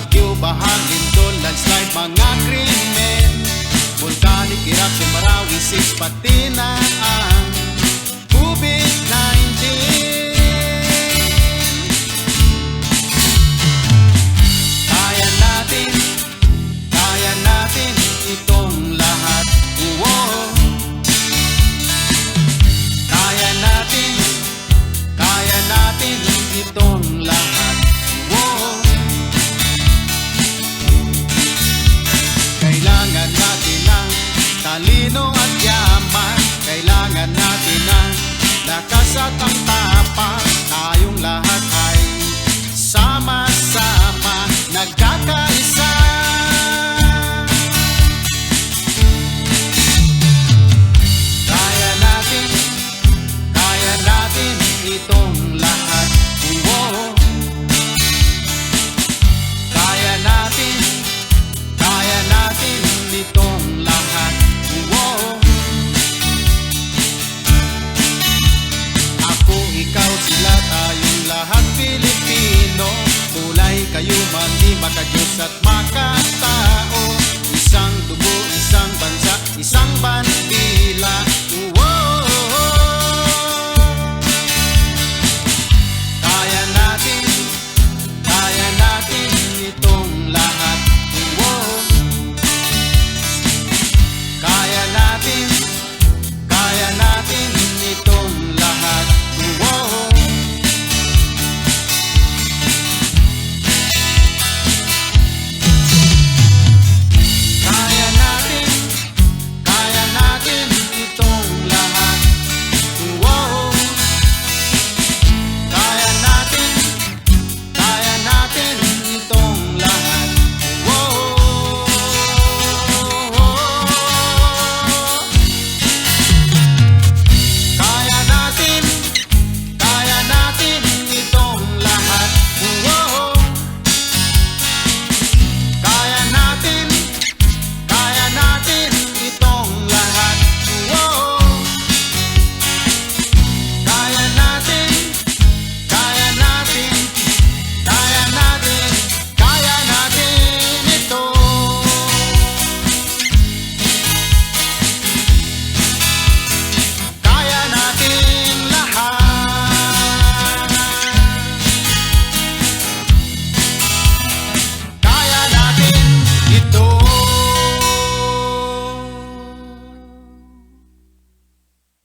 bagyo, bahang, lindol, landslide, mga krimen, volcanic eruption, Marawi 6, pati na ang COVID-19. Kaya natin itong lahat. Wow. Kaya natin itong lahat. Wow. Kailangan natin ng talino at yaman. Kailangan natin ng lakas at ang